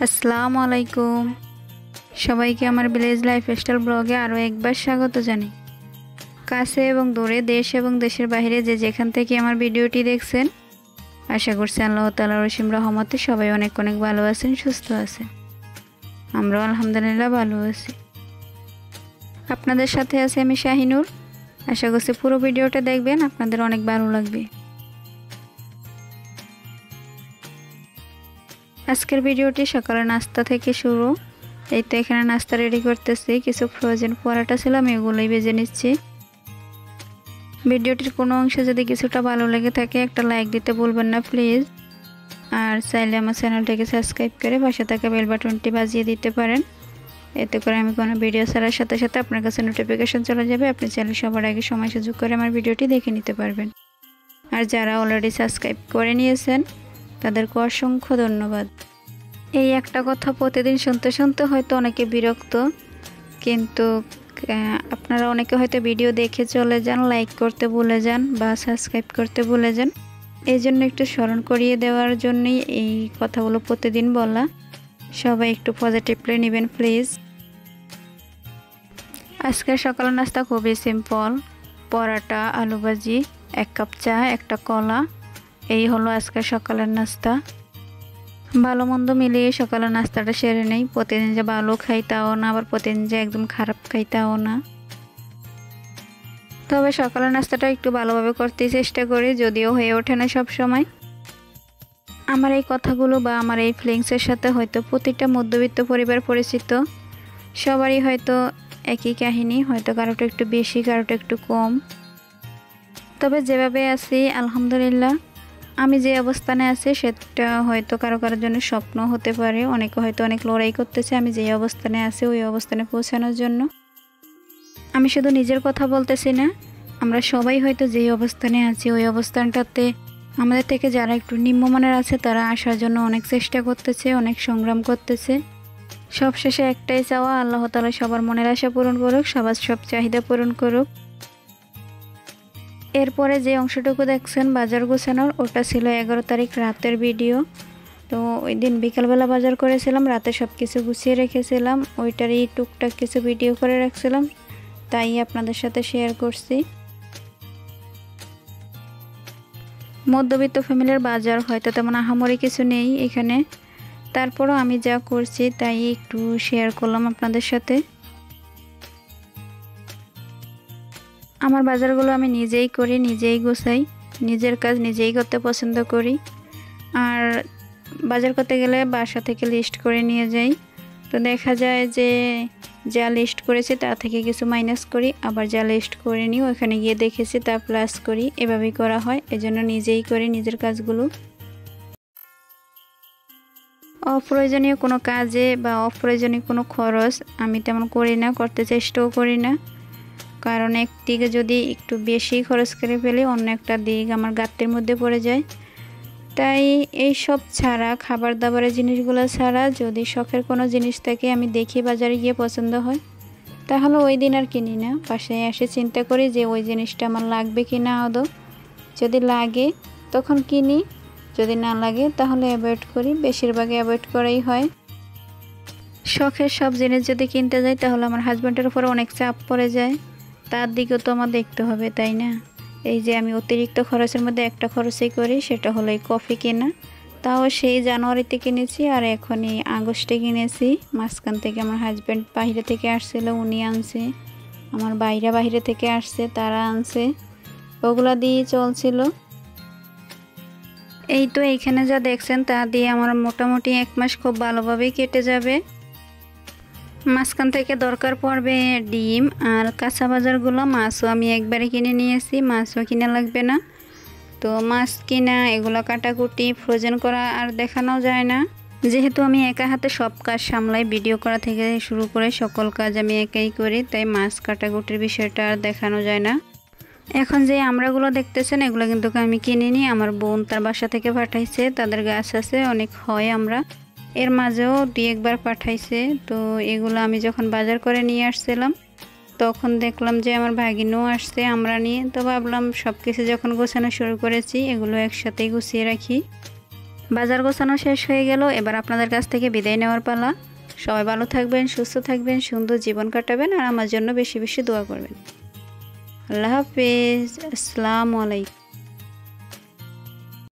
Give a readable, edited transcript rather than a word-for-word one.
আসসালামু আলাইকুম। সবাইকে আমার ভিলেজ লাইফস্টাইল ব্লগে আরও একবার স্বাগত জানাই। কাছে এবং দূরে, দেশ এবং দেশের বাইরে যে যেখান থেকে আমার ভিডিওটি দেখছেন, আশা করছি আল্লাহ তাআলার অসীম রহমতে সবাই অনেক অনেক ভালো আছেন, সুস্থ আছেন। আমরাও আলহামদুলিল্লাহ ভালো আছি। আপনাদের সাথে আছি আমি শাহিনুর। আশা করছি পুরো ভিডিওটা দেখবেন, আপনাদের অনেক ভালো লাগবে। আজকের ভিডিওটি সকালে নাস্তা থেকে শুরু। এই তো এখানে নাস্তা রেডি করতেছি। কিছু ফ্রোজেন পরাটা ছিল, আমি এগুলোই ভেজে নিচ্ছি। ভিডিওটির কোনো অংশে যদি কিছুটা ভালো লেগে থাকে একটা লাইক দিতে ভুলবেন না প্লিজ। আর চাইলে আমার চ্যানেলটাকে সাবস্ক্রাইব করে পাশে থাকা বেল বাটনটি বাজিয়ে দিতে পারেন। এতে করে আমি কোনো ভিডিও ছাড়ার সাথে সাথে আপনার কাছে নোটিফিকেশন চলে যাবে। আপনি চাইলে সবার আগে সময় সুযোগ করে আমার ভিডিওটি দেখে নিতে পারবেন। আর যারা অলরেডি সাবস্ক্রাইব করে নিয়েছেন তাদেরকে অসংখ্য ধন্যবাদ। এই একটা কথা প্রতিদিন শুনতে শুনতে হয়তো অনেকে বিরক্ত, কিন্তু আপনারা অনেকে হয়তো ভিডিও দেখে চলে যান, লাইক করতে ভুলে যান বা সাবস্ক্রাইব করতে ভুলে যান। এই জন্য একটু স্মরণ করিয়ে দেওয়ার জন্যই এই কথাগুলো প্রতিদিন বলা। সবাই একটু পজিটিভলি নেবেন প্লিজ। আজকের সকালের নাস্তা খুবই সিম্পল। পরাটা, আলু ভাজি, 1 কাপ চা, একটা কলা, এই হলো আজকের সকালের নাস্তা। ভালো মন্দ মিলিয়ে সকালের নাস্তাটা সেরে নেই। প্রতিদিন যে ভালো খাই তাও না, আবার প্রতিদিন যে একদম খারাপ খাই তাও না। তবে সকালের নাস্তাটা একটু ভালোভাবে করতে চেষ্টা করি, যদিও হয়ে ওঠে না সব সময়। আমার এই কথাগুলো বা আমার এই ফিলিংসের সাথে হয়তো প্রতিটা মধ্যবিত্ত পরিবার পরিচিত। সবারই হয়তো একই কাহিনী, হয়তো কারোটা একটু বেশি, কারোটা একটু কম। তবে যেভাবে আছি আলহামদুলিল্লাহ, আমি যে অবস্থানে আছি সেটা হয়তো কারো কারোর জন্য স্বপ্ন হতে পারে। অনেকে হয়তো অনেক লড়াই করতেছে আমি যে অবস্থানে আছি ওই অবস্থানে পৌঁছানোর জন্য। আমি শুধু নিজের কথা বলতেছি না, আমরা সবাই হয়তো যে অবস্থানে আছি ওই অবস্থানটাতে আমাদের থেকে যারা একটু নিম্নমানের আছে তারা আসার জন্য অনেক চেষ্টা করতেছে, অনেক সংগ্রাম করতেছে। সবশেষে একটাই চাওয়া, আল্লাহ তাআলা সবার মনের আশা পূরণ করুক, সবার সব চাহিদা পূরণ করুক। এরপরে যে অংশটুকু দেখছেন বাজার গোছানোর, ওটা ছিল 11 তারিখ রাতের ভিডিও। তো ওই দিন বিকালবেলা বাজার করেছিলাম, রাতে সব কিছু গুছিয়ে রেখেছিলাম, ওইটারই টুকটাক কিছু ভিডিও করে রাখছিলাম, তাই আপনাদের সাথে শেয়ার করছি। মধ্যবিত্ত ফ্যামিলির বাজার হয়তো তেমন আহামরি কিছু নেই এখানে, তারপরও আমি যা করছি তাই একটু শেয়ার করলাম আপনাদের সাথে। আমার বাজারগুলো আমি নিজেই করি, নিজেই গোছাই, নিজের কাজ নিজেই করতে পছন্দ করি। আর বাজার করতে গেলে বাসা থেকে লিস্ট করে নিয়ে যাই। তো দেখা যায় যে যা লিস্ট করেছি তা থেকে কিছু মাইনাস করি, আবার যা লিস্ট করিনি ওখানে গিয়ে দেখেছি তা প্লাস করি, এভাবেই করা হয়। এজন্য নিজেই করি নিজের কাজগুলো। অপ্রয়োজনীয় কোনো কাজে বা অপ্রয়োজনীয় কোনো খরচ আমি তেমন করি না, করতে চেষ্টাও করি না। কারণ একদিকে যদি একটু বেশি খরচ করে ফেলি, অন্য একটা দিক আমার গাত্রের মধ্যে পড়ে যায়। তাই এই সব ছাড়া, খাবার দাবারের জিনিসগুলো ছাড়া যদি শখের কোনো জিনিস থাকে আমি দেখি বাজারে গিয়ে পছন্দ হয়, তাহলে ওই দিন আর কিনি না। বাসায় এসে চিন্তা করি যে ওই জিনিসটা আমার লাগবে কি না আদৌ। যদি লাগে তখন কিনি, যদি না লাগে তাহলে অ্যাভয়েড করি। বেশিরভাগই অ্যাভয়েড করাই হয়। শখের সব জিনিস যদি কিনতে যাই তাহলে আমার হাজব্যান্ডের উপরে অনেক চাপ পড়ে যায়, তার দিকেও তো আমার দেখতে হবে, তাই না? এই যে আমি অতিরিক্ত খরচের মধ্যে একটা খরচই করি, সেটা হলো এই কফি কেনা। তাও সেই জানুয়ারিতে কিনেছি আর এখনই আগস্টে কিনেছি। মাঝখান থেকে আমার হাজব্যান্ড বাইরে থেকে আসছিল, উনি আনছে। আমার বাইরে বাইরে থেকে আসছে, তারা আনছে, ওগুলা দিয়ে চলছিল। এই তো এইখানে যা দেখছেন তা দিয়ে আমার মোটামুটি 1 মাস খুব ভালোভাবেই কেটে যাবে। মাঝখান থেকে দরকার পড়বে ডিম আর কাঁচা বাজারগুলো। মাছও আমি একবারে কিনে নিয়েছি, মাছও কিনা লাগবে না। তো মাছ কিনা, এগুলো কাটাকুটি, ফ্রোজেন করা আর দেখানো যায় না, যেহেতু আমি একা হাতে সব কাজ সামলাই। ভিডিও করা থেকে শুরু করে সকল কাজ আমি একাই করি, তাই মাছ কাটাকুটির বিষয়টা আর দেখানো যায় না। এখন যে আমড়াগুলো দেখতেছেন এগুলো কিন্তু আমি কিনিনি, আমার বোন তার বাসা থেকে পাঠাইছে। তাদের গাছ আছে, অনেক হয় আমরা, এর মাঝেও 2-1 বার পাঠাইছে। তো এগুলো আমি যখন বাজার করে নিয়ে আসছিলাম তখন দেখলাম যে আমার ভাগিনও আসছে আমরা নিয়ে। তো ভাবলাম সব কিছু যখন গোছানো শুরু করেছি এগুলো একসাথেই গুছিয়ে রাখি। বাজার গোছানো শেষ হয়ে গেল, এবার আপনাদের কাছ থেকে বিদায় নেওয়ার পালা। সবাই ভালো থাকবেন, সুস্থ থাকবেন, সুন্দর জীবন কাটাবেন আর আমার জন্য বেশি বেশি দোয়া করবেন। আল্লাহ হাফেজ, আসসালামু আলাইকুম।